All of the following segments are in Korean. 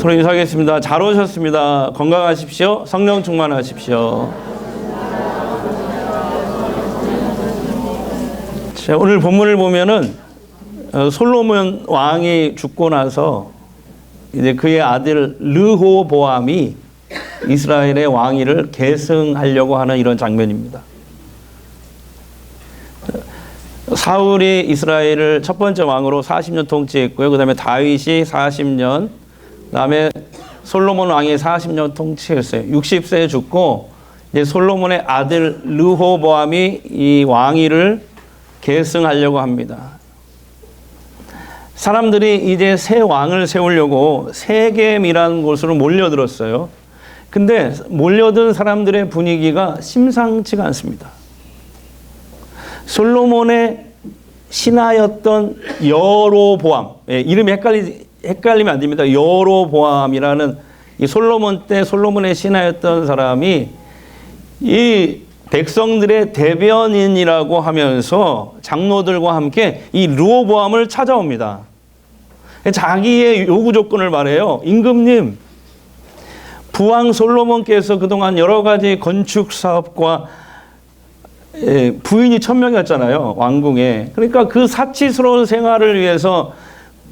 서로 인사하겠습니다. 잘 오셨습니다. 건강하십시오. 성령 충만하십시오. 자, 오늘 본문을 보면은 솔로몬 왕이 죽고 나서 이제 그의 아들 르호보암이 이스라엘의 왕위를 계승하려고 하는 이런 장면입니다. 사울이 이스라엘을 첫 번째 왕으로 40년 통치했고요. 그 다음에 다윗이 40년, 그 다음에 솔로몬 왕이 40년 통치했어요. 60세에 죽고 이제 솔로몬의 아들 르호보암이 이 왕위를 계승하려고 합니다. 사람들이 이제 새 왕을 세우려고 세겜이라는 곳으로 몰려들었어요. 근데 몰려든 사람들의 분위기가 심상치가 않습니다. 솔로몬의 신하였던 여로보암, 이름이 헷갈리면 안 됩니다. 여로보암이라는 이 솔로몬 때 솔로몬의 신하였던 사람이 이 백성들의 대변인이라고 하면서 장로들과 함께 이 르호보암을 찾아옵니다. 자기의 요구 조건을 말해요. 임금님, 부왕 솔로몬께서 그동안 여러 가지 건축 사업과 부인이 1000명이었잖아요. 왕궁에. 그러니까 그 사치스러운 생활을 위해서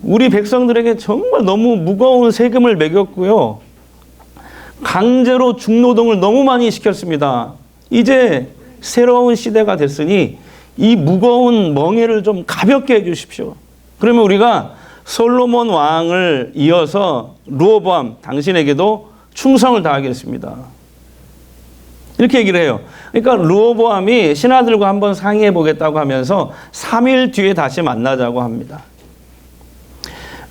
우리 백성들에게 정말 너무 무거운 세금을 매겼고요. 강제로 중노동을 너무 많이 시켰습니다. 이제 새로운 시대가 됐으니 이 무거운 멍에를 좀 가볍게 해 주십시오. 그러면 우리가 솔로몬 왕을 이어서 르호보암 당신에게도 충성을 다하겠습니다. 이렇게 얘기를 해요. 그러니까 르호보암이 신하들과 한번 상의해 보겠다고 하면서 3일 뒤에 다시 만나자고 합니다.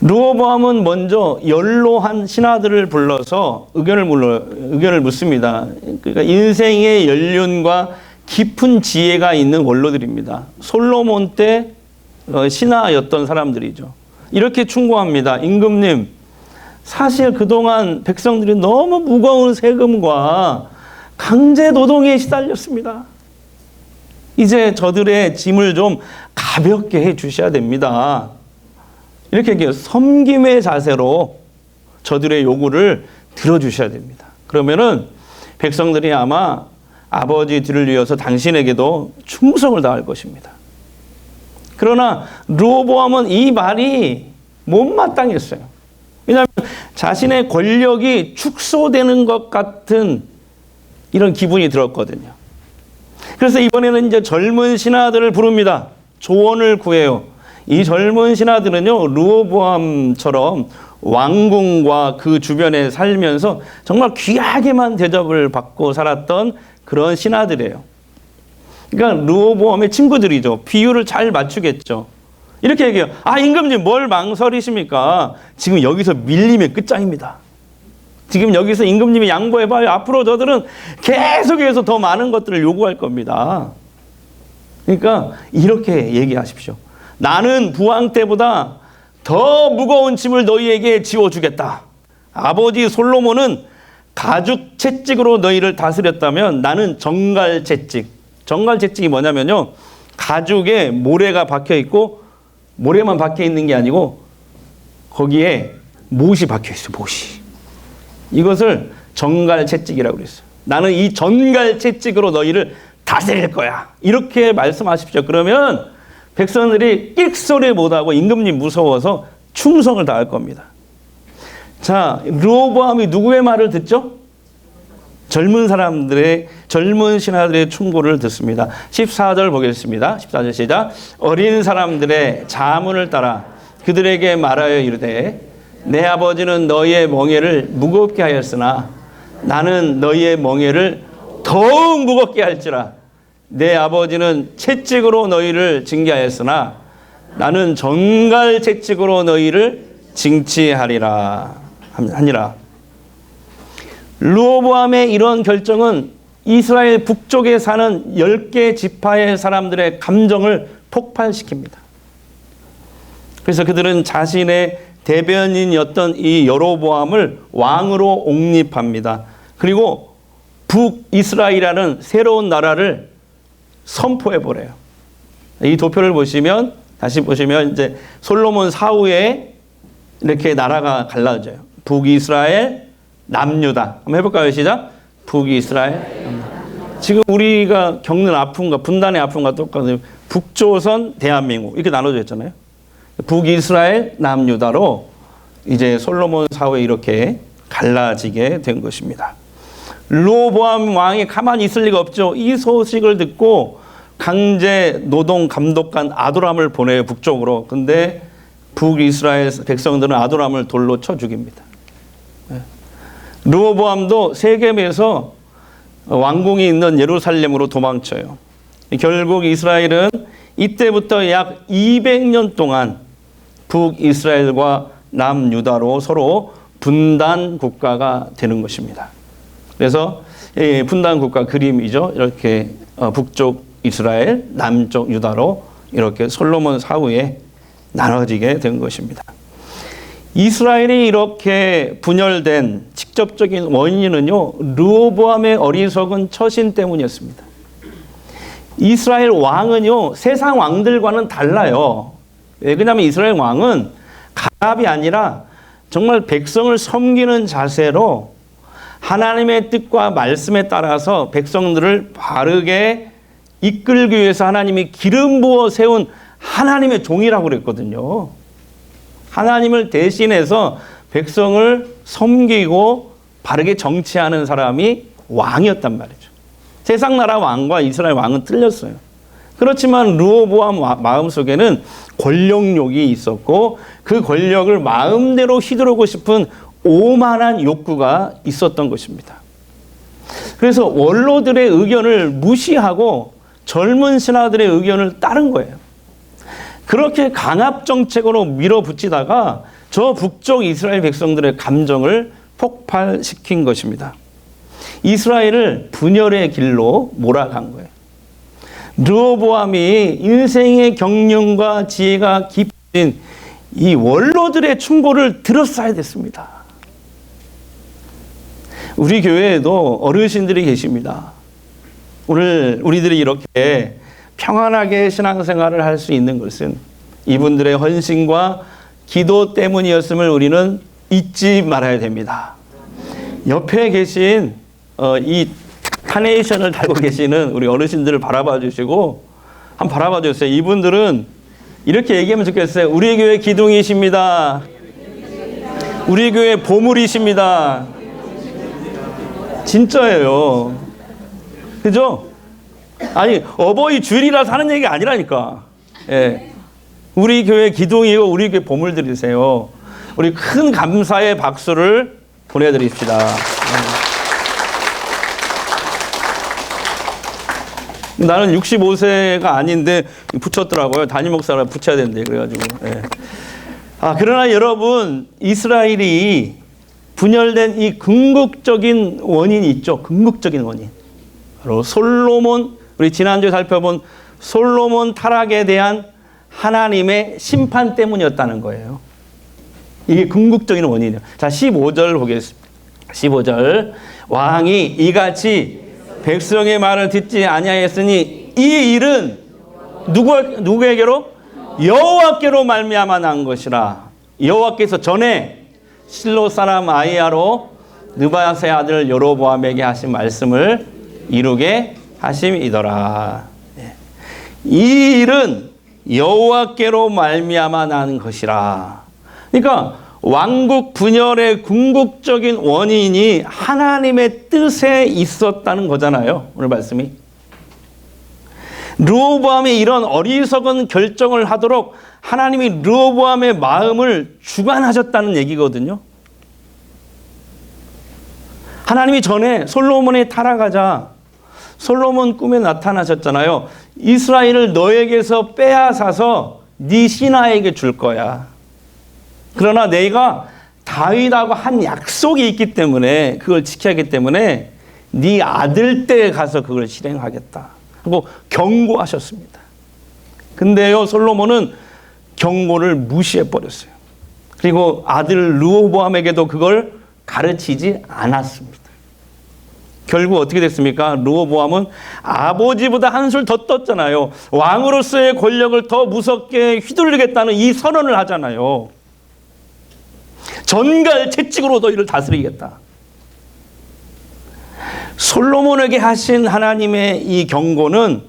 르호보암은 먼저 연로한 신하들을 불러서 의견을 묻습니다. 그러니까 인생의 연륜과 깊은 지혜가 있는 원로들입니다. 솔로몬 때 신하였던 사람들이죠. 이렇게 충고합니다. 임금님, 사실 그동안 백성들이 너무 무거운 세금과 강제 노동에 시달렸습니다. 이제 저들의 짐을 좀 가볍게 해 주셔야 됩니다. 이렇게 얘기해요. 섬김의 자세로 저들의 요구를 들어주셔야 됩니다. 그러면은 백성들이 아마 아버지 뒤를 이어서 당신에게도 충성을 다할 것입니다. 그러나 르호보암은 이 말이 못마땅했어요. 왜냐하면 자신의 권력이 축소되는 것 같은 이런 기분이 들었거든요. 그래서 이번에는 이제 젊은 신하들을 부릅니다. 조언을 구해요. 이 젊은 신하들은요, 르호보암처럼 왕궁과 그 주변에 살면서 정말 귀하게만 대접을 받고 살았던 그런 신하들이에요. 그러니까 르호보암의 친구들이죠. 비율을 잘 맞추겠죠. 이렇게 얘기해요. 아, 임금님 뭘 망설이십니까? 지금 여기서 밀리면 끝장입니다. 지금 여기서 임금님이 양보해봐요. 앞으로 저들은 계속해서 더 많은 것들을 요구할 겁니다. 그러니까 이렇게 얘기하십시오. 나는 부왕 때보다 더 무거운 짐을 너희에게 지워주겠다. 아버지 솔로몬은 가죽 채찍으로 너희를 다스렸다면 나는 정갈 채찍. 정갈 채찍이 뭐냐면요, 가죽에 모래가 박혀 있고 모래만 박혀 있는 게 아니고 거기에 못이 박혀 있어요. 못이. 이것을 정갈 채찍이라고 그랬어요. 나는 이 정갈 채찍으로 너희를 다스릴 거야. 이렇게 말씀하십시오. 그러면 백성들이 끽소리 못하고 임금님 무서워서 충성을 다할 겁니다. 자, 르호보암이 누구의 말을 듣죠? 젊은 신하들의 충고를 듣습니다. 14절 보겠습니다. 14절 시작. 어린 사람들의 자문을 따라 그들에게 말하여 이르되 내 아버지는 너희의 멍에를 무겁게 하였으나 나는 너희의 멍에를 더욱 무겁게 할지라. 내 아버지는 채찍으로 너희를 징계하였으나 나는 정갈 채찍으로 너희를 징치하리라 하니라. 르호보암의 이런 결정은 이스라엘 북쪽에 사는 10개 지파의 사람들의 감정을 폭발시킵니다. 그래서 그들은 자신의 대변인이었던 이 여로보암을 왕으로 옹립합니다. 그리고 북이스라엘이라는 새로운 나라를 선포해버려요. 이 도표를 보시면, 다시 보시면 이제 솔로몬 사후에 이렇게 나라가 갈라져요. 북이스라엘, 남유다. 한번 해볼까요? 시작. 북이스라엘. 지금 우리가 겪는 아픔과 분단의 아픔과 똑같아요. 북조선, 대한민국 이렇게 나눠져 있잖아요. 북이스라엘, 남유다로 이제 솔로몬 사후에 이렇게 갈라지게 된 것입니다. 르호보암 왕이 가만히 있을 리가 없죠. 이 소식을 듣고 강제 노동 감독관 아도람을 보내요, 북쪽으로. 근데 북이스라엘 백성들은 아도람을 돌로 쳐 죽입니다. 르호보암도 세겜에서 왕궁이 있는 예루살렘으로 도망쳐요. 결국 이스라엘은 이때부터 약 200년 동안 북이스라엘과 남유다로 서로 분단 국가가 되는 것입니다. 그래서 분단 국가 그림이죠. 이렇게 북쪽 이스라엘, 남쪽 유다로 이렇게 솔로몬 사후에 나눠지게 된 것입니다. 이스라엘이 이렇게 분열된 직접적인 원인은요, 르호보암의 어리석은 처신 때문이었습니다. 이스라엘 왕은요, 세상 왕들과는 달라요. 왜냐하면 이스라엘 왕은 가압이 아니라 정말 백성을 섬기는 자세로 하나님의 뜻과 말씀에 따라서 백성들을 바르게 이끌기 위해서 하나님이 기름 부어 세운 하나님의 종이라고 그랬거든요. 하나님을 대신해서 백성을 섬기고 바르게 정치하는 사람이 왕이었단 말이죠. 세상 나라 왕과 이스라엘 왕은 틀렸어요. 그렇지만 르호보암 마음속에는 권력욕이 있었고 그 권력을 마음대로 휘두르고 싶은 오만한 욕구가 있었던 것입니다. 그래서 원로들의 의견을 무시하고 젊은 신하들의 의견을 따른 거예요. 그렇게 강압 정책으로 밀어붙이다가 저 북쪽 이스라엘 백성들의 감정을 폭발시킨 것입니다. 이스라엘을 분열의 길로 몰아간 거예요. 르호보암이 인생의 경륜과 지혜가 깊은 이 원로들의 충고를 들었어야 됐습니다. 우리 교회에도 어르신들이 계십니다. 오늘 우리들이 이렇게 평안하게 신앙생활을 할 수 있는 것은 이분들의 헌신과 기도 때문이었음을 우리는 잊지 말아야 됩니다. 옆에 계신 이 카네이션을 달고 계시는 우리 어르신들을 바라봐 주시고 한번 바라봐 주세요. 이분들은 이렇게 얘기하면 좋겠어요. 우리 교회 기둥이십니다. 우리 교회 보물이십니다. 진짜예요. 그죠? 아니 어버이 주일이라서 하는 얘기가 아니라니까. 예. 우리 교회 기둥이고 우리 교회 보물들이세요. 우리 큰 감사의 박수를 보내드립시다. 나는 65세가 아닌데 붙였더라고요. 담임 목사가 붙여야 된대. 그래가지고. 예. 그러나 여러분, 이스라엘이 분열된 이 궁극적인 원인이 있죠. 궁극적인 원인. 바로 솔로몬, 우리 지난주에 살펴본 솔로몬 타락에 대한 하나님의 심판 때문이었다는 거예요. 이게 궁극적인 원인이에요. 자, 15절 보겠습니다. 15절. 왕이 이같이 백성의 말을 듣지 아니하였으니 이 일은 누구에게로? 여호와께로 말미암아 난 것이라. 여호와께서 전에 실로 사람 아히야로 느바세 아들 여로보암에게 하신 말씀을 이루게 하심이더라. 이 일은 여호와께로 말미암아 난 것이라. 그러니까 왕국 분열의 궁극적인 원인이 하나님의 뜻에 있었다는 거잖아요. 오늘 말씀이. 르호보암이 이런 어리석은 결정을 하도록 하나님이 르호보암의 마음을 주관하셨다는 얘기거든요. 하나님이 전에 솔로몬이 타락하자 솔로몬 꿈에 나타나셨잖아요. 이스라엘을 너에게서 빼앗아서 네 신하에게 줄 거야. 그러나 내가 다윗하고 한 약속이 있기 때문에 그걸 지켜야 하기 때문에 네 아들 때에 가서 그걸 실행하겠다 하고 경고하셨습니다. 근데요, 솔로몬은 경고를 무시해버렸어요. 그리고 아들 르호보암에게도 그걸 가르치지 않았습니다. 결국 어떻게 됐습니까? 르호보암은 아버지보다 한술 더 떴잖아요. 왕으로서의 권력을 더 무섭게 휘둘리겠다는 이 선언을 하잖아요. 전갈 채찍으로 너희를 다스리겠다. 솔로몬에게 하신 하나님의 이 경고는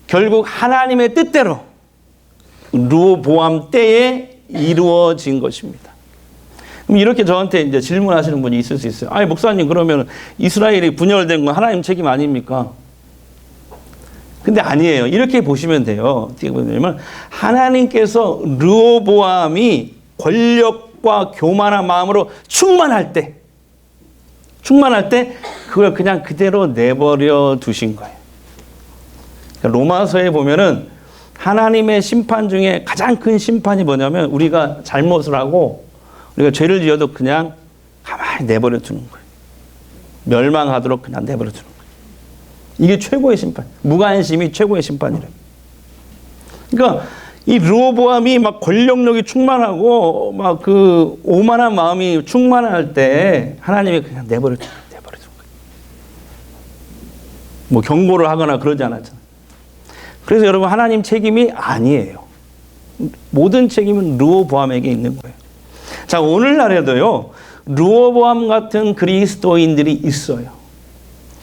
결국 하나님의 뜻대로 르호보암 때에 이루어진 것입니다. 그럼 이렇게 저한테 이제 질문하시는 분이 있을 수 있어요. 아니, 목사님, 그러면 이스라엘이 분열된 건 하나님 책임 아닙니까? 근데 아니에요. 이렇게 보시면 돼요. 어떻게 보냐면 하나님께서 르호보암이 권력과 교만한 마음으로 충만할 때 그걸 그냥 그대로 내버려 두신 거예요. 로마서에 보면은 하나님의 심판 중에 가장 큰 심판이 뭐냐면 우리가 잘못을 하고 우리가 죄를 지어도 그냥 가만히 내버려 두는 거예요. 멸망하도록 그냥 내버려 두는 거예요. 이게 최고의 심판. 무관심이 최고의 심판이래요. 그러니까 이 르호보암이 막 권력력이 충만하고 막 그 오만한 마음이 충만할 때 하나님이 그냥 내버려 두는 거예요. 뭐 경고를 하거나 그러지 않았잖아요. 그래서 여러분, 하나님 책임이 아니에요. 모든 책임은 르호보암에게 있는 거예요. 자, 오늘날에도요, 르호보암 같은 그리스도인들이 있어요.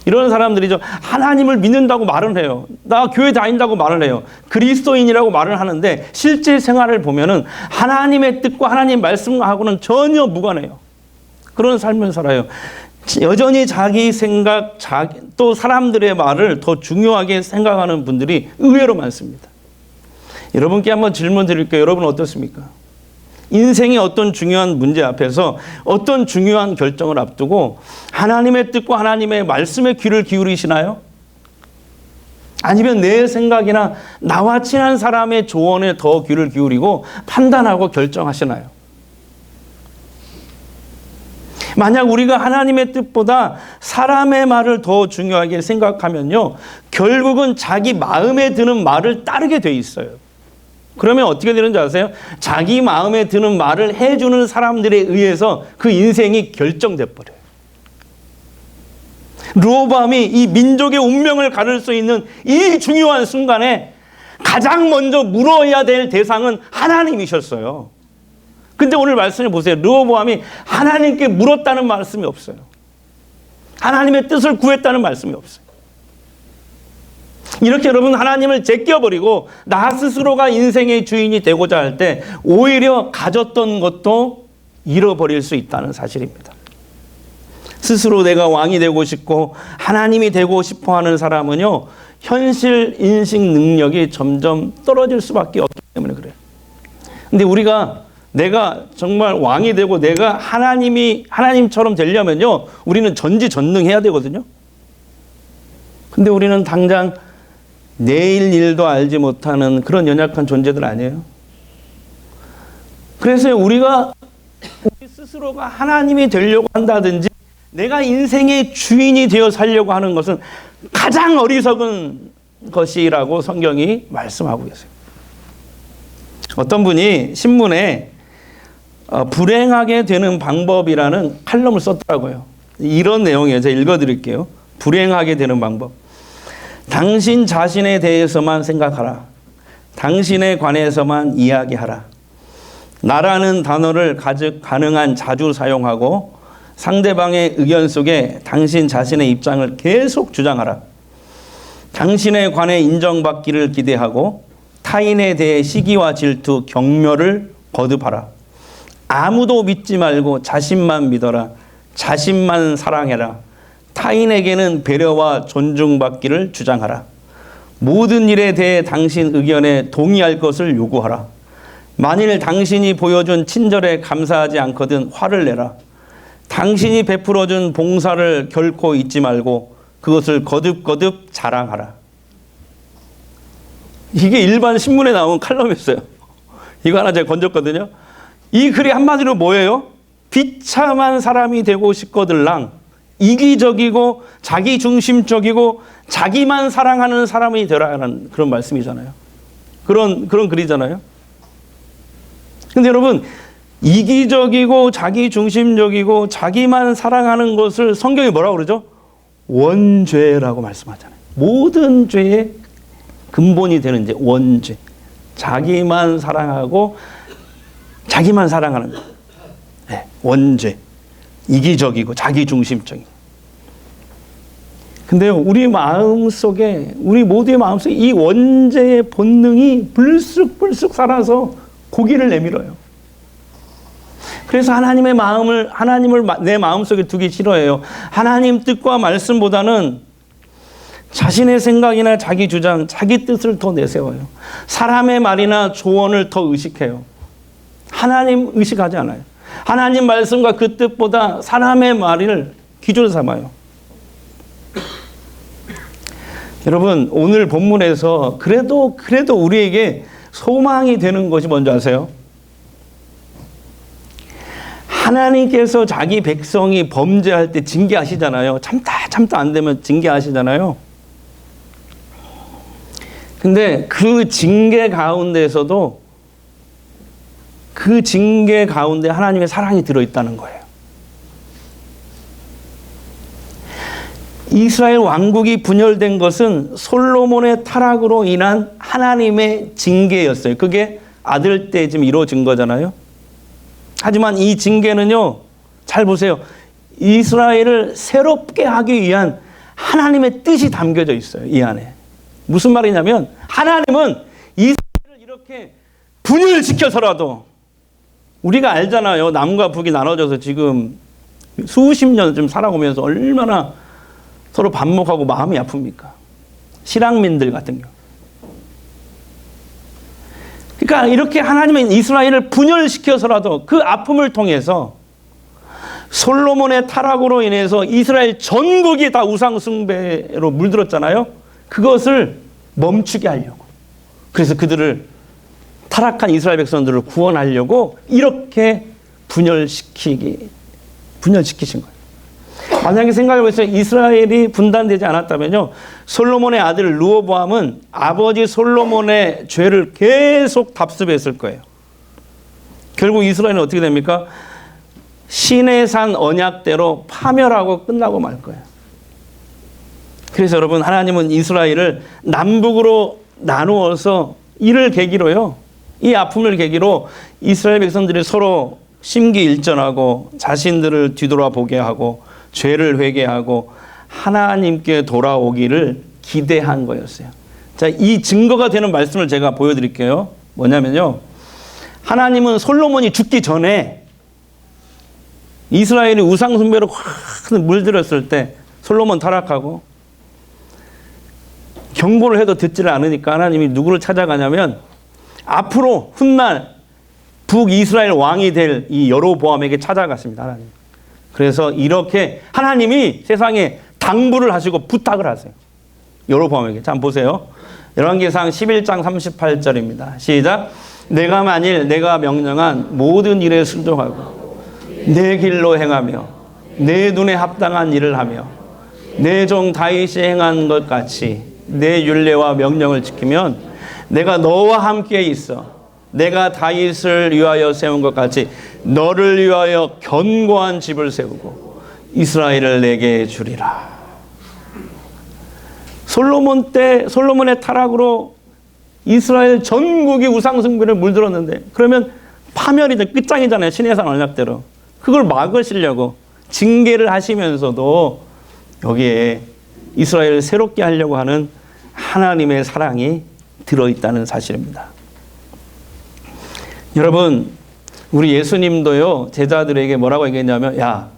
이런 사람들이죠. 하나님을 믿는다고 말은 해요. 나 교회 다닌다고 말을 해요. 그리스도인이라고 말을 하는데 실제 생활을 보면은 하나님의 뜻과 하나님 말씀하고는 전혀 무관해요. 그런 삶을 살아요. 여전히 자기 생각, 또 사람들의 말을 더 중요하게 생각하는 분들이 의외로 많습니다. 여러분께 한번 질문 드릴게요. 여러분 어떻습니까? 인생의 어떤 중요한 문제 앞에서 어떤 중요한 결정을 앞두고 하나님의 뜻과 하나님의 말씀에 귀를 기울이시나요? 아니면 내 생각이나 나와 친한 사람의 조언에 더 귀를 기울이고 판단하고 결정하시나요? 만약 우리가 하나님의 뜻보다 사람의 말을 더 중요하게 생각하면요, 결국은 자기 마음에 드는 말을 따르게 돼 있어요. 그러면 어떻게 되는지 아세요? 자기 마음에 드는 말을 해주는 사람들에 의해서 그 인생이 결정돼 버려요. 르호보암이 이 민족의 운명을 가를 수 있는 이 중요한 순간에 가장 먼저 물어야 될 대상은 하나님이셨어요. 근데 오늘 말씀을 보세요. 르호보암이 하나님께 물었다는 말씀이 없어요. 하나님의 뜻을 구했다는 말씀이 없어요. 이렇게 여러분, 하나님을 제껴버리고 나 스스로가 인생의 주인이 되고자 할 때 오히려 가졌던 것도 잃어버릴 수 있다는 사실입니다. 스스로 내가 왕이 되고 싶고 하나님이 되고 싶어 하는 사람은요, 현실 인식 능력이 점점 떨어질 수밖에 없기 때문에 그래요. 근데 내가 정말 왕이 되고 내가 하나님처럼 되려면요, 우리는 전지전능해야 되거든요. 근데 우리는 당장 내일 일도 알지 못하는 그런 연약한 존재들 아니에요? 그래서 우리 스스로가 하나님이 되려고 한다든지 내가 인생의 주인이 되어 살려고 하는 것은 가장 어리석은 것이라고 성경이 말씀하고 계세요. 어떤 분이 신문에 불행하게 되는 방법이라는 칼럼을 썼더라고요. 이런 내용이에요. 제가 읽어드릴게요. 불행하게 되는 방법. 당신 자신에 대해서만 생각하라. 당신에 관해서만 이야기하라. 나라는 단어를 가능한 자주 사용하고 상대방의 의견 속에 당신 자신의 입장을 계속 주장하라. 당신에 관해 인정받기를 기대하고 타인에 대해 시기와 질투, 경멸을 거듭하라. 아무도 믿지 말고 자신만 믿어라. 자신만 사랑해라. 타인에게는 배려와 존중받기를 주장하라. 모든 일에 대해 당신 의견에 동의할 것을 요구하라. 만일 당신이 보여준 친절에 감사하지 않거든 화를 내라. 당신이 베풀어준 봉사를 결코 잊지 말고 그것을 거듭거듭 자랑하라. 이게 일반 신문에 나온 칼럼이었어요. 이거 하나 제가 건졌거든요. 이 글이 한마디로 뭐예요? 비참한 사람이 되고 싶거들랑 이기적이고 자기중심적이고 자기만 사랑하는 사람이 되라는 그런 말씀이잖아요. 그런 글이잖아요. 근데 여러분, 이기적이고 자기중심적이고 자기만 사랑하는 것을 성경이 뭐라고 그러죠? 원죄라고 말씀하잖아요. 모든 죄의 근본이 되는 이제 원죄. 자기만 사랑하고 자기만 사랑하는 것. 네, 원죄. 이기적이고 자기중심적인. 근데요, 우리 마음속에, 우리 모두의 마음속에 이 원죄의 본능이 불쑥불쑥 살아서 고기를 내밀어요. 그래서 하나님의 하나님을 내 마음속에 두기 싫어해요. 하나님 뜻과 말씀보다는 자신의 생각이나 자기 주장, 자기 뜻을 더 내세워요. 사람의 말이나 조언을 더 의식해요. 하나님 의식하지 않아요. 하나님 말씀과 그 뜻보다 사람의 말을 기준 삼아요. 여러분, 오늘 본문에서 그래도 우리에게 소망이 되는 것이 뭔지 아세요? 하나님께서 자기 백성이 범죄할 때 징계하시잖아요. 참다 안 되면 징계하시잖아요. 근데 그 징계 가운데에서도 그 징계 가운데 하나님의 사랑이 들어있다는 거예요. 이스라엘 왕국이 분열된 것은 솔로몬의 타락으로 인한 하나님의 징계였어요. 그게 아들 때 지금 이루어진 거잖아요. 하지만 이 징계는요, 잘 보세요. 이스라엘을 새롭게 하기 위한 하나님의 뜻이 담겨져 있어요. 이 안에. 무슨 말이냐면 하나님은 이스라엘을 이렇게 분열시켜서라도, 우리가 알잖아요. 남과 북이 나눠져서 지금 수십 년 좀 살아오면서 얼마나 서로 반목하고 마음이 아픕니까? 실향민들 같은 경우. 그러니까 이렇게 하나님은 이스라엘을 분열시켜서라도 그 아픔을 통해서 솔로몬의 타락으로 인해서 이스라엘 전국이 다 우상숭배로 물들었잖아요. 그것을 멈추게 하려고. 그래서 그들을, 타락한 이스라엘 백성들을 구원하려고 이렇게 분열시키신 거예요. 만약에 생각해보세요. 이스라엘이 분단되지 않았다면요, 솔로몬의 아들 르호보암은 아버지 솔로몬의 죄를 계속 답습했을 거예요. 결국 이스라엘은 어떻게 됩니까? 시내산 언약대로 파멸하고 끝나고 말 거예요. 그래서 여러분, 하나님은 이스라엘을 남북으로 나누어서 이를 계기로요, 이 아픔을 계기로 이스라엘 백성들이 서로 심기일전하고 자신들을 뒤돌아보게 하고 죄를 회개하고 하나님께 돌아오기를 기대한 거였어요. 자, 이 증거가 되는 말씀을 제가 보여드릴게요. 뭐냐면요, 하나님은 솔로몬이 죽기 전에 이스라엘이 우상숭배로 확 물들었을 때, 솔로몬 타락하고 경고를 해도 듣지를 않으니까 하나님이 누구를 찾아가냐면 앞으로 훗날 북이스라엘 왕이 될 이 여로보암에게 찾아갔습니다. 하나님. 그래서 이렇게 하나님이 세상에 당부를 하시고 부탁을 하세요. 여로보암에게. 자, 한번 보세요. 열왕기상 11장 38절입니다. 시작. 내가 만일 내가 명령한 모든 일에 순종하고 내 길로 행하며 내 눈에 합당한 일을 하며 내 종 다윗이 행한 것 같이 내 율례와 명령을 지키면 내가 너와 함께 있어 내가 다윗을 위하여 세운 것 같이 너를 위하여 견고한 집을 세우고 이스라엘을 내게 주리라. 솔로몬의 타락으로 이스라엘 전국이 우상숭배를 물들었는데, 그러면 파멸이죠. 끝장이잖아요. 시내산 언약대로. 그걸 막으시려고 징계를 하시면서도 여기에 이스라엘을 새롭게 하려고 하는 하나님의 사랑이 들어있다는 사실입니다. 여러분, 우리 예수님도요, 제자들에게 뭐라고 얘기했냐면, 야,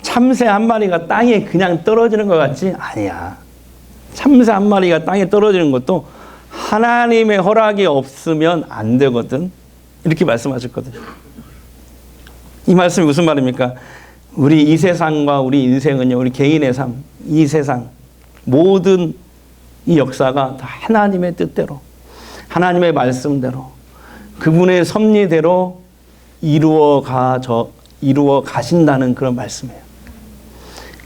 참새 한 마리가 땅에 그냥 떨어지는 것 같지? 아니야. 참새 한 마리가 땅에 떨어지는 것도 하나님의 허락이 없으면 안 되거든. 이렇게 말씀하셨거든요. 이 말씀이 무슨 말입니까? 우리 이 세상과 우리 인생은요, 우리 개인의 삶, 이 세상, 모든 이 역사가 다 하나님의 뜻대로, 하나님의 말씀대로, 그분의 섭리대로 이루어 가신다는 그런 말씀이에요.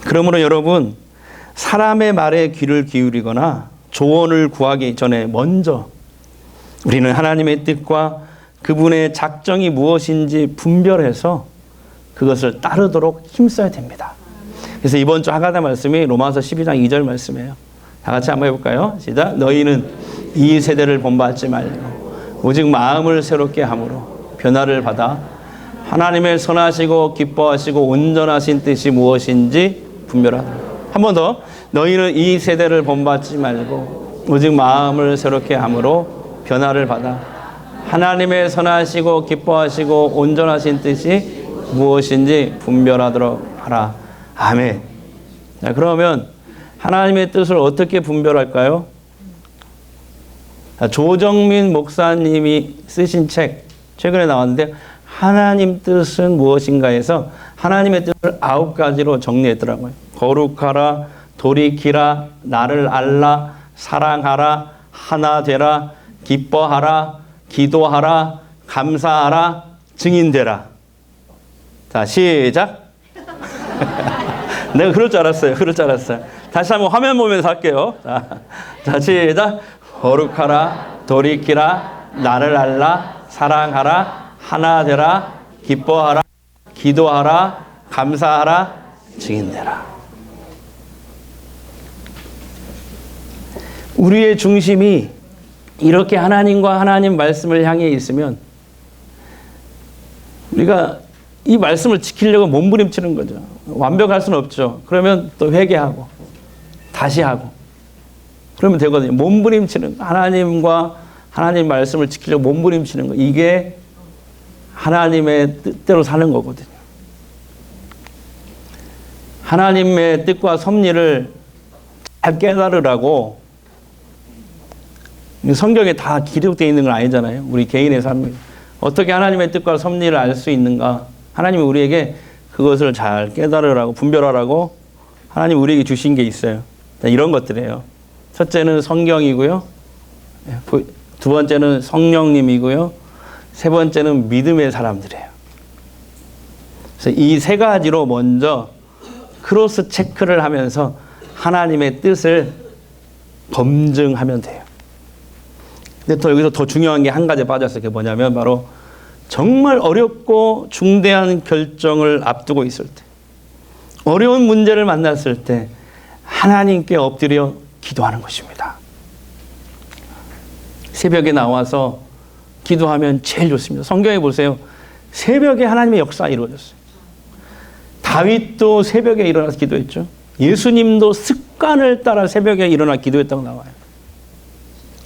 그러므로 여러분, 사람의 말에 귀를 기울이거나 조언을 구하기 전에 먼저 우리는 하나님의 뜻과 그분의 작정이 무엇인지 분별해서 그것을 따르도록 힘써야 됩니다. 그래서 이번 주 하가다 말씀이 로마서 12장 2절 말씀이에요. 다 같이 한번 해볼까요? 시작. 너희는 이 세대를 본받지 말고 오직 마음을 새롭게 함으로 변화를 받아 하나님의 선하시고 기뻐하시고 온전하신 뜻이 무엇인지 분별하라. 한 번 더. 너희는 이 세대를 본받지 말고 오직 마음을 새롭게 함으로 변화를 받아 하나님의 선하시고 기뻐하시고 온전하신 뜻이 무엇인지 분별하도록 하라. 아멘. 자, 그러면 하나님의 뜻을 어떻게 분별할까요? 조정민 목사님이 쓰신 책 최근에 나왔는데 하나님 뜻은 무엇인가 해서 하나님의 뜻을 9가지로 정리했더라고요. 거룩하라, 돌이키라, 나를 알라, 사랑하라, 하나 되라, 기뻐하라, 기도하라, 감사하라, 증인되라. 자, 시작. 내가 그럴 줄 알았어요. 그럴 줄 알았어요. 다시 한번 화면 보면서 할게요. 자, 시작. 거룩하라, 돌이키라, 나를 알라, 사랑하라, 하나 되라, 기뻐하라, 기도하라, 감사하라, 증인되라. 우리의 중심이 이렇게 하나님과 하나님 말씀을 향해 있으면 우리가 이 말씀을 지키려고 몸부림치는 거죠. 완벽할 수는 없죠. 그러면 또 회개하고 다시 하고 그러면 되거든요. 몸부림치는 하나님과 하나님 말씀을 지키려고 몸부림치는 거. 이게 하나님의 뜻대로 사는 거거든요. 하나님의 뜻과 섭리를 잘 깨달으라고 성경에 다 기록되어 있는 건 아니잖아요. 우리 개인의 삶을 어떻게 하나님의 뜻과 섭리를 알 수 있는가. 하나님이 우리에게 그것을 잘 깨달으라고 분별하라고 하나님 우리에게 주신 게 있어요. 이런 것들이에요. 첫째는 성경이고요. 두 번째는 성령님이고요. 세 번째는 믿음의 사람들이에요. 그래서 이 세 가지로 먼저 크로스 체크를 하면서 하나님의 뜻을 검증하면 돼요. 근데 또 여기서 더 중요한 게 한 가지 빠졌어요. 그게 뭐냐면 바로 정말 어렵고 중대한 결정을 앞두고 있을 때, 어려운 문제를 만났을 때 하나님께 엎드려 기도하는 것입니다. 새벽에 나와서 기도하면 제일 좋습니다. 성경에 보세요. 새벽에 하나님의 역사가 이루어졌어요. 다윗도 새벽에 일어나서 기도했죠. 예수님도 습관을 따라 새벽에 일어나 기도했다고 나와요.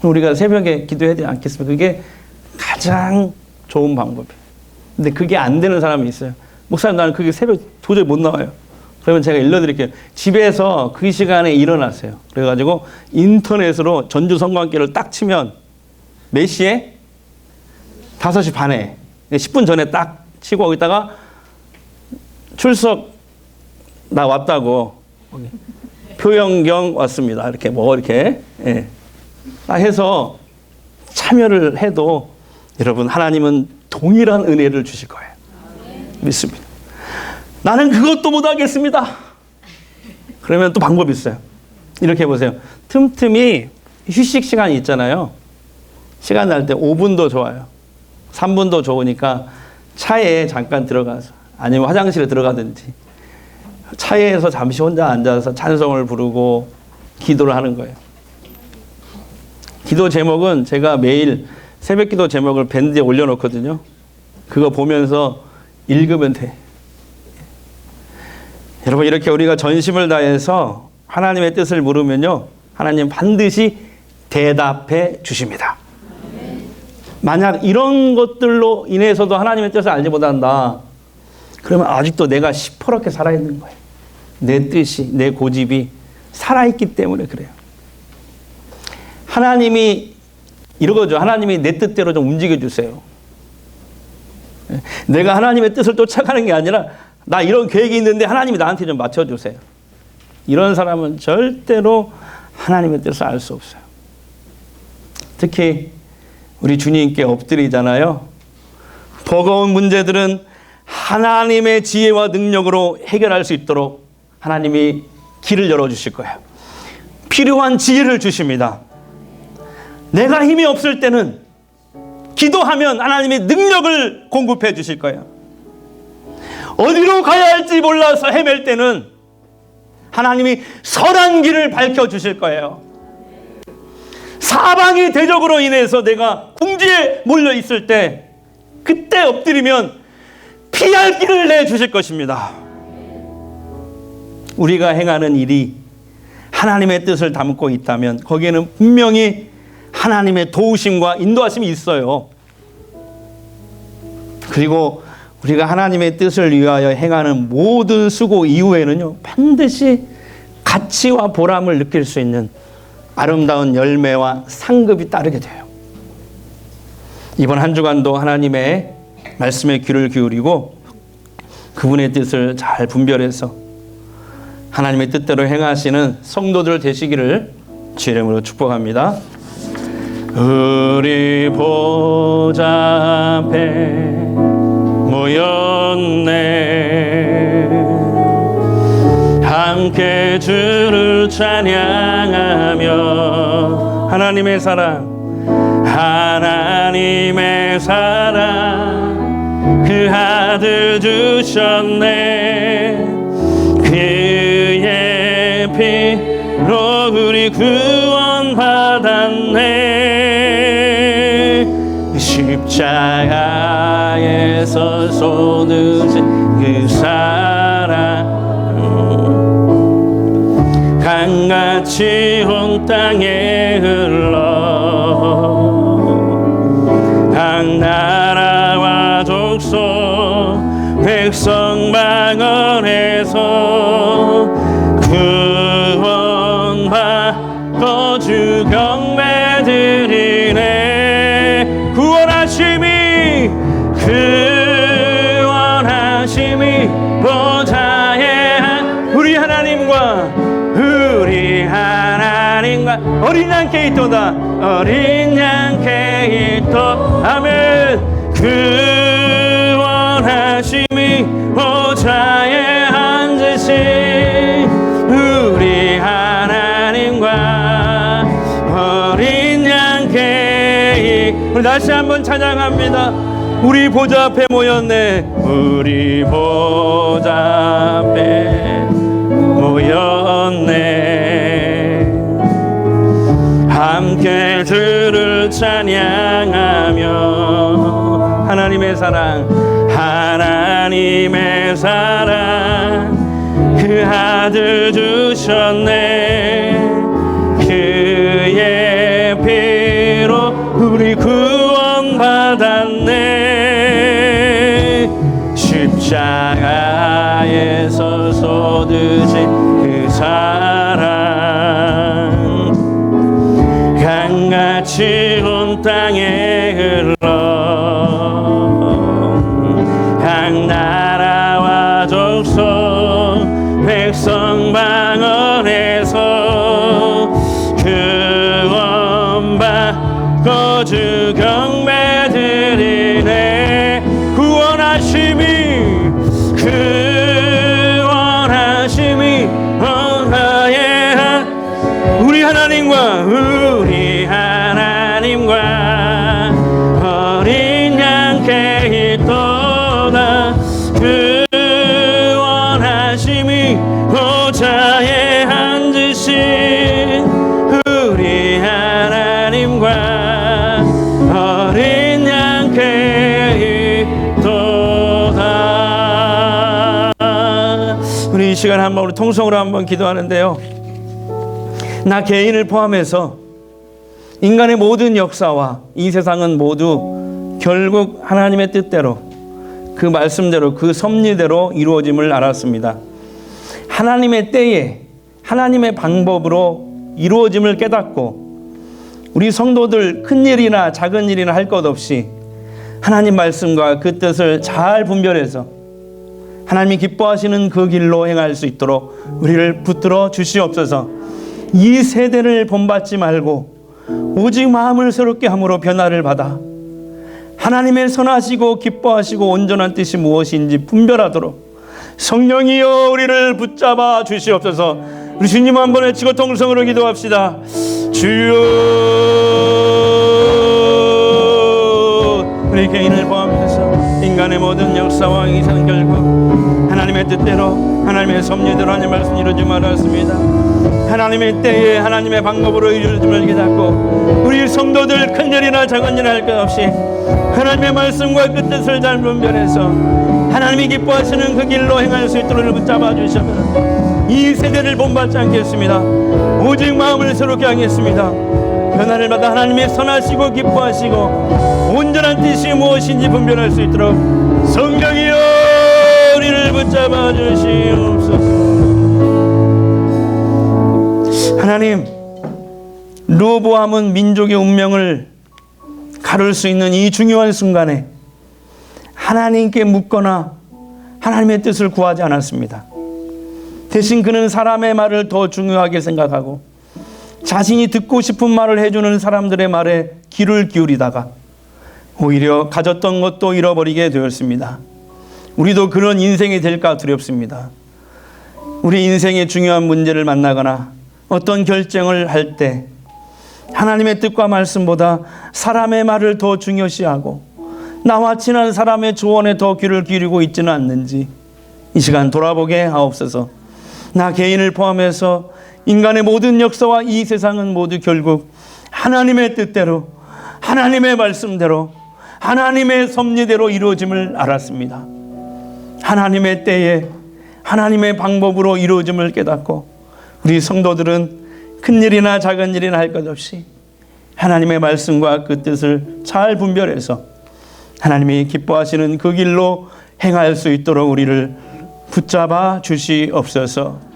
우리가 새벽에 기도해야 되지 않겠습니까? 그게 가장 좋은 방법이에요. 근데 그게 안 되는 사람이 있어요. 목사님, 나는 그게 새벽 도저히 못 나와요. 그러면 제가 일러드릴게요. 집에서 그 시간에 일어나세요. 그래가지고 인터넷으로 전주성광교를 딱 치면 몇 시에? 5시 반에 10분 전에 딱 치고 거기다가 출석 나 왔다고 표영경 왔습니다. 이렇게 뭐 이렇게 딱 해서 참여를 해도 여러분 하나님은 동일한 은혜를 주실 거예요. 믿습니다. 나는 그것도 못하겠습니다. 그러면 또 방법이 있어요. 이렇게 해보세요. 틈틈이 휴식 시간이 있잖아요. 시간 날 때 5분도 좋아요. 3분도 좋으니까 차에 잠깐 들어가서 아니면 화장실에 들어가든지 차에서 잠시 혼자 앉아서 찬송을 부르고 기도를 하는 거예요. 기도 제목은 제가 매일 새벽 기도 제목을 밴드에 올려놓거든요. 그거 보면서 읽으면 돼. 여러분, 이렇게 우리가 전심을 다해서 하나님의 뜻을 물으면요, 하나님 반드시 대답해 주십니다. 만약 이런 것들로 인해서도 하나님의 뜻을 알지 못한다, 그러면 아직도 내가 시퍼렇게 살아있는 거예요. 내 뜻이, 내 고집이 살아있기 때문에 그래요. 하나님이 이러거죠. 하나님이 내 뜻대로 좀 움직여주세요. 내가 하나님의 뜻을 쫓아가는 게 아니라 나 이런 계획이 있는데 하나님이 나한테 좀 맞춰주세요. 이런 사람은 절대로 하나님의 뜻을 알 수 없어요. 특히 우리 주님께 엎드리잖아요. 버거운 문제들은 하나님의 지혜와 능력으로 해결할 수 있도록 하나님이 길을 열어주실 거예요. 필요한 지혜를 주십니다. 내가 힘이 없을 때는 기도하면 하나님이 능력을 공급해 주실 거예요. 어디로 가야 할지 몰라서 헤맬 때는 하나님이 선한 길을 밝혀주실 거예요. 사방의 대적으로 인해서 내가 궁지에 몰려 있을 때 그때 엎드리면 피할 길을 내주실 것입니다. 우리가 행하는 일이 하나님의 뜻을 담고 있다면 거기에는 분명히 하나님의 도우심과 인도하심이 있어요. 그리고 우리가 하나님의 뜻을 위하여 행하는 모든 수고 이후에는요, 반드시 가치와 보람을 느낄 수 있는 아름다운 열매와 상급이 따르게 돼요. 이번 한 주간도 하나님의 말씀에 귀를 기울이고 그분의 뜻을 잘 분별해서 하나님의 뜻대로 행하시는 성도들 되시기를 주의 이름으로 축복합니다. 우리 보좌 앞에 모였네. 함께 주를 찬양하며 하나님의 사랑, 하나님의 사랑 그 아들 주셨네. 그의 피로 우리 구원받았네. 십자가에서 쏟으신 그 사랑 강같이 온 땅에 흘러 각 나라와 족속 백성 방언에서 구원받고 주 경배 드리네. 구원하심이 보좌에 우리 하나님과 어린 양께 있도다. 어린 양께 있도. 아멘. 구원하심이 보좌에 앉으신 우리 하나님과 어린 양께. 우리 다시 한번 찬양합니다. 우리 보좌 앞에 모였네. 우리 보좌 앞에 모였네. 함께 주를 찬양하며 하나님의 사랑, 하나님의 사랑 그 아들 주셨네. 그의 피로 우리 구원받았네. 십자가에서 쏟으신 그 사랑 강같이 온 땅에 흘러 각 나라와 족속 백성 방언에서 구원받고 주 경배 드리네. 구원하심이 나의 우리 하나님과 어린 양께 있도다. 구원하심이 보좌에 앉으신 우리 하나님과 어린 양께 있도다. 우리 이 시간 한번 우리 통성으로 한번 기도하는데요, 나 개인을 포함해서 인간의 모든 역사와 이 세상은 모두 결국 하나님의 뜻대로, 그 말씀대로, 그 섭리대로 이루어짐을 알았습니다. 하나님의 때에 하나님의 방법으로 이루어짐을 깨닫고 우리 성도들 큰 일이나 작은 일이나 할 것 없이 하나님 말씀과 그 뜻을 잘 분별해서 하나님이 기뻐하시는 그 길로 행할 수 있도록 우리를 붙들어 주시옵소서. 이 세대를 본받지 말고 오직 마음을 새롭게 함으로 변화를 받아 하나님의 선하시고 기뻐하시고 온전한 뜻이 무엇인지 분별하도록 성령이여 우리를 붙잡아 주시옵소서. 우리 주님 한번 외치고 통성으로 기도합시다. 주여. 우리 개인을 포함해서 인간의 모든 역사와 이상 결국 하나님의 뜻대로 하나님의 섭리대로 하나님의 말씀 이루어지지 말았습니다. 하나님의 때에 하나님의 방법으로 이루어짐을 깨닫고 우리 성도들 큰 일이나 작은 일 할 것 없이 하나님의 말씀과 그 뜻을 잘 분별해서 하나님이 기뻐하시는 그 길로 행할 수 있도록 우리를 붙잡아 주시면 이 세대를 본받지 않겠습니다. 오직 마음을 새롭게 하겠습니다. 변화를마다 하나님이 선하시고 기뻐하시고 온전한 뜻이 무엇인지 분별할 수 있도록 성령이여 우리를 붙잡아 주시옵소서. 하나님, 르호보암은 민족의 운명을 가를 수 있는 이 중요한 순간에 하나님께 묻거나 하나님의 뜻을 구하지 않았습니다. 대신 그는 사람의 말을 더 중요하게 생각하고 자신이 듣고 싶은 말을 해주는 사람들의 말에 귀를 기울이다가 오히려 가졌던 것도 잃어버리게 되었습니다. 우리도 그런 인생이 될까 두렵습니다. 우리 인생의 중요한 문제를 만나거나 어떤 결정을 할 때 하나님의 뜻과 말씀보다 사람의 말을 더 중요시하고 나와 친한 사람의 조언에 더 귀를 기울이고 있지는 않는지 이 시간 돌아보게 하옵소서. 나 개인을 포함해서 인간의 모든 역사와 이 세상은 모두 결국 하나님의 뜻대로, 하나님의 말씀대로, 하나님의 섭리대로 이루어짐을 알았습니다. 하나님의 때에 하나님의 방법으로 이루어짐을 깨닫고 우리 성도들은 큰 일이나 작은 일이나 할 것 없이 하나님의 말씀과 그 뜻을 잘 분별해서 하나님이 기뻐하시는 그 길로 행할 수 있도록 우리를 붙잡아 주시옵소서.